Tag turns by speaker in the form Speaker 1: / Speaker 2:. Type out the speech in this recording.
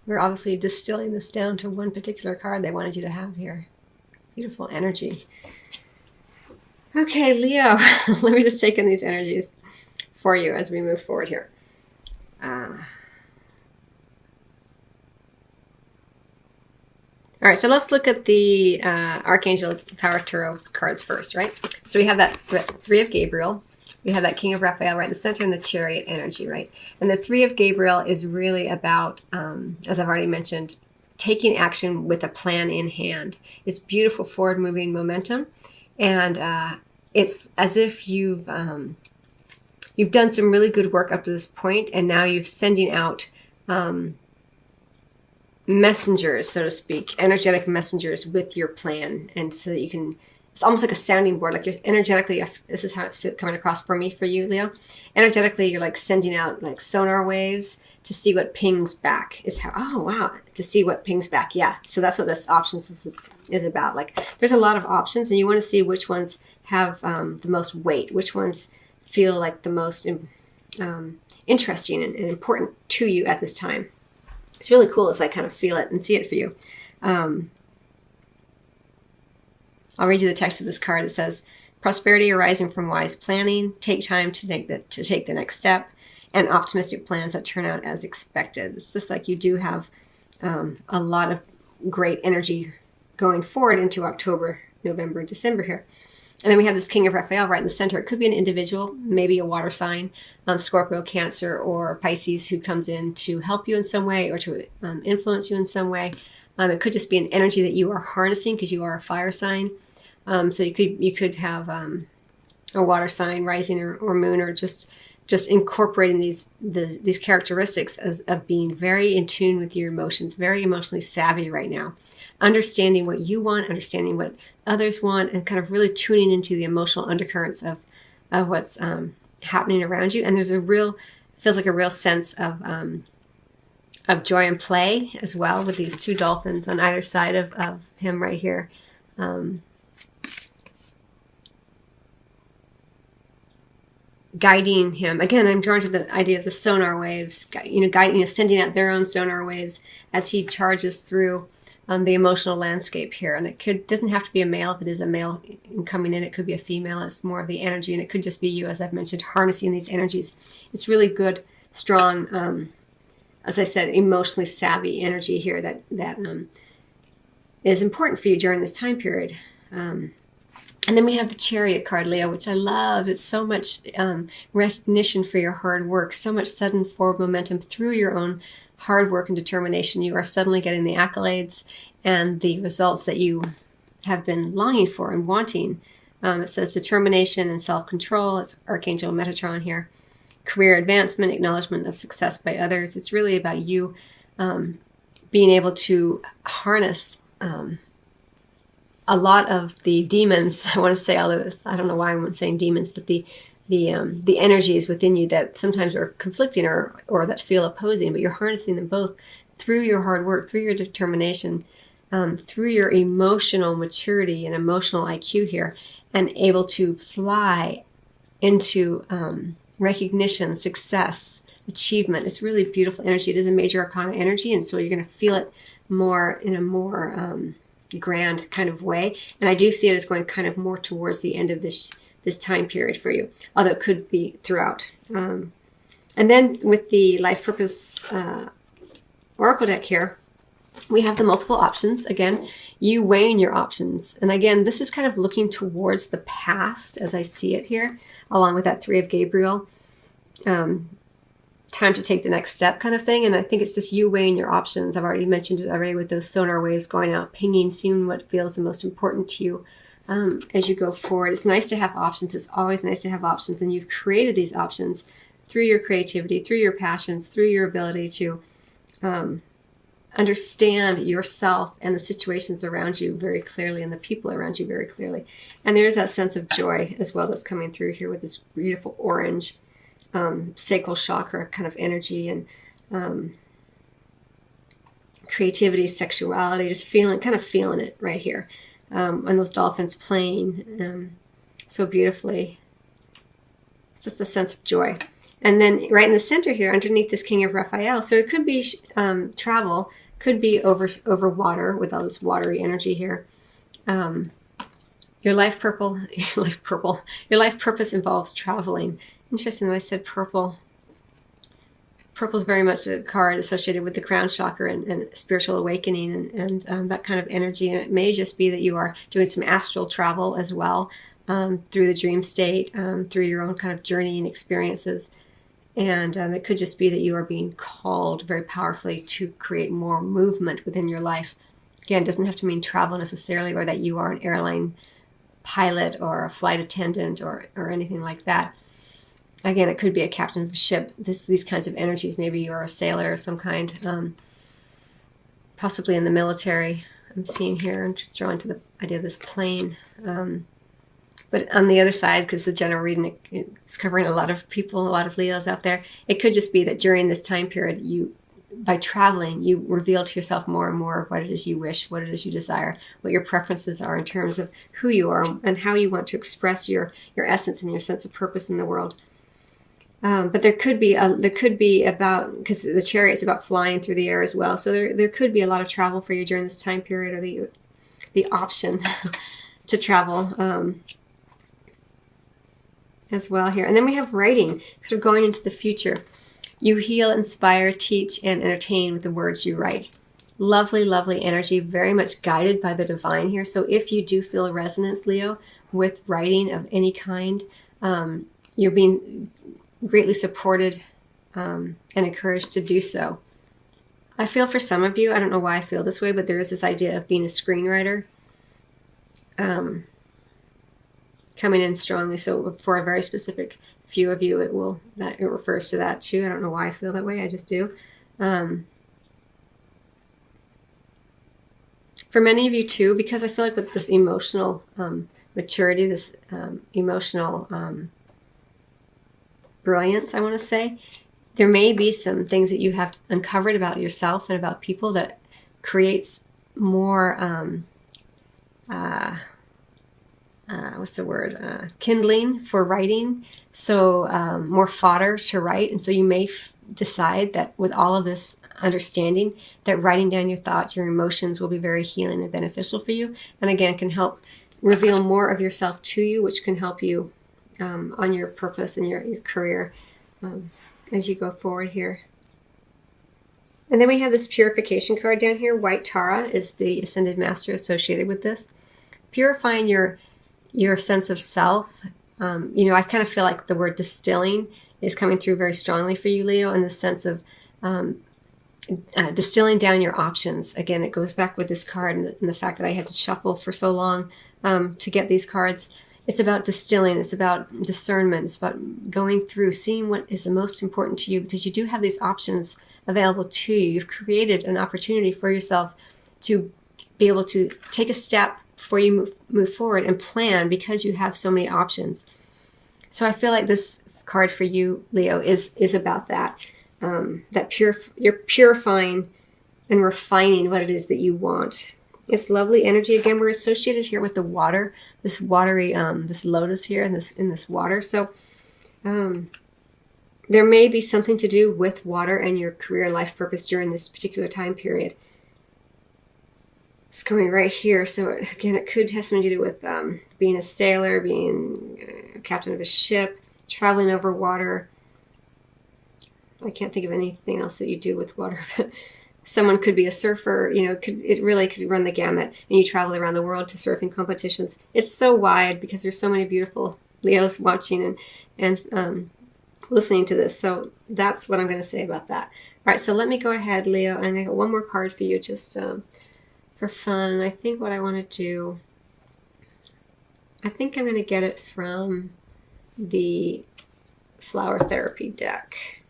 Speaker 1: We're obviously distilling this down to one particular card they wanted you to have here. Beautiful energy. Okay, Leo, let me just take in these energies for you as we move forward here. All right, so let's look at the Archangel Power Tarot cards first, right? So we have that Three of Gabriel. We have that King of Raphael right in the center and the Chariot energy, right? And the Three of Gabriel is really about, as I've already mentioned, taking action with a plan in hand. It's beautiful forward-moving momentum. And it's as if you've done some really good work up to this point, and now you're sending out messengers, so to speak, energetic messengers with your plan, and so that you can, it's almost like a sounding board, like you're energetically, this is how it's coming across for me, for you, Leo. Energetically, you're like sending out like sonar waves to see what pings back, is how, oh wow, to see what pings back. Yeah, so that's what this options is about. Like there's a lot of options, and you want to see which ones have the most weight, which ones feel like the most interesting and important to you at this time. It's really cool as I kind of feel it and see it for you. I'll read you the text of this card. It says, prosperity arising from wise planning, take time to take the next step, and optimistic plans that turn out as expected. It's just like you do have a lot of great energy going forward into October, November, and December here. And then we have this King of Raphael right in the center. It could be an individual, maybe a water sign, Scorpio, Cancer, or Pisces, who comes in to help you in some way or to influence you in some way. It could just be an energy that you are harnessing because you are a fire sign. So you could have a water sign, rising or moon, or just incorporating these characteristics of being very in tune with your emotions, very emotionally savvy right now. Understanding what you want, understanding what others want, and kind of really tuning into the emotional undercurrents of what's happening around you. And there's feels like a real sense of joy and play as well, with these two dolphins on either side of him right here. Guiding him. Again, I'm drawn to the idea of the sonar waves, guiding, sending out their own sonar waves as he charges through the emotional landscape here. And it doesn't have to be a male. If it is a male coming in, it could be a female. It's more of the energy, and it could just be you, as I've mentioned, harnessing these energies. It's really good, strong, as I said, emotionally savvy energy here that is important for you during this time period. And then we have the Chariot card, Leo, which I love. It's so much recognition for your hard work, so much sudden forward momentum through your own hard work and determination. You are suddenly getting the accolades and the results that you have been longing for and wanting. It says determination and self-control. It's Archangel Metatron here. Career advancement, acknowledgement of success by others. It's really about you being able to harness a lot of the demons. I want to say all of this. I don't know why I'm saying demons, but the energies within you that sometimes are conflicting or that feel opposing, but you're harnessing them both through your hard work, through your determination, through your emotional maturity and emotional IQ here, and able to fly into recognition, success, achievement. It's really beautiful energy. It is a major arcana energy, and so you're going to feel it more in a more grand kind of way. And I do see it as going kind of more towards the end of this time period for you, although it could be throughout. And then with the Life Purpose Oracle deck here, we have the multiple options. Again, you weighing your options. And again, this is kind of looking towards the past as I see it here, along with that Three of Gabriel. Time to take the next step kind of thing. And I think it's just you weighing your options. I've already mentioned it already with those sonar waves going out, pinging, seeing what feels the most important to you as you go forward. It's nice to have options. It's always nice to have options. And you've created these options through your creativity, through your passions, through your ability to understand yourself and the situations around you very clearly and the people around you very clearly. And there is that sense of joy as well that's coming through here with this beautiful orange sacral chakra kind of energy and creativity, sexuality, just kind of feeling it right here. And those dolphins playing so beautifully. It's just a sense of joy. And then right in the center here, underneath this King of Raphael, so it could be travel, could be over water with all this watery energy here. Your life purpose involves traveling. Interesting that I said purple. Purple is very much a card associated with the crown chakra and spiritual awakening and that kind of energy. And it may just be that you are doing some astral travel as well, through the dream state, through your own kind of journey and experiences. And it could just be that you are being called very powerfully to create more movement within your life. Again, it doesn't have to mean travel necessarily, or that you are an airline pilot or a flight attendant or anything like that. Again, it could be a captain of a ship. These kinds of energies. Maybe you're a sailor of some kind, possibly in the military. I'm seeing here. I'm just drawn to the idea of this plane. But on the other side, because the general reading is covering a lot of people, a lot of Leos out there, it could just be that during this time period, by traveling, you reveal to yourself more and more what it is you wish, what it is you desire, what your preferences are in terms of who you are and how you want to express your essence and your sense of purpose in the world. But there could be about, because the Chariot's about flying through the air as well. So there could be a lot of travel for you during this time period, or the option to travel as well here. And then we have writing, sort of going into the future. You heal, inspire, teach, and entertain with the words you write. Lovely, lovely energy, very much guided by the divine here. So if you do feel a resonance, Leo, with writing of any kind, you're being greatly supported and encouraged to do so. I feel for some of you, I don't know why I feel this way, but there is this idea of being a screenwriter coming in strongly. So for a very specific few of you, it refers to that too. I don't know why I feel that way. I just do. For many of you too, because I feel like with this emotional maturity, this emotional brilliance, I want to say, there may be some things that you have uncovered about yourself and about people that creates more kindling for writing, so more fodder to write. And so you may decide that with all of this understanding, that writing down your thoughts, your emotions will be very healing and beneficial for you, and again can help reveal more of yourself to you, which can help you on your purpose and your career as you go forward here. And then we have this purification card down here. White Tara is the Ascended Master associated with this. Purifying your sense of self. I kind of feel like the word distilling is coming through very strongly for you, Leo, in the sense of distilling down your options. Again, it goes back with this card and the fact that I had to shuffle for so long to get these cards. It's about distilling. It's about discernment. It's about going through, seeing what is the most important to you, because you do have these options available to you. You've created an opportunity for yourself to be able to take a step before you move forward and plan, because you have so many options. So I feel like this card for you, Leo, is about that. You're purifying and refining what it is that you want. It's lovely energy. Again, we're associated here with the water, this watery, this lotus here in this water. So there may be something to do with water and your career and life purpose during this particular time period. It's going right here. So again, it could have something to do with being a sailor, being a captain of a ship, traveling over water. I can't think of anything else that you do with water, but someone could be a surfer. It really could run the gamut, and you travel around the world to surfing competitions. It's so wide because there's so many beautiful Leos watching and listening to this. So that's what I'm going to say about that. All right, so let me go ahead, Leo, and I got one more card for you, just for fun. And I think what I want to do, I think I'm going to get it from the Flower Therapy deck.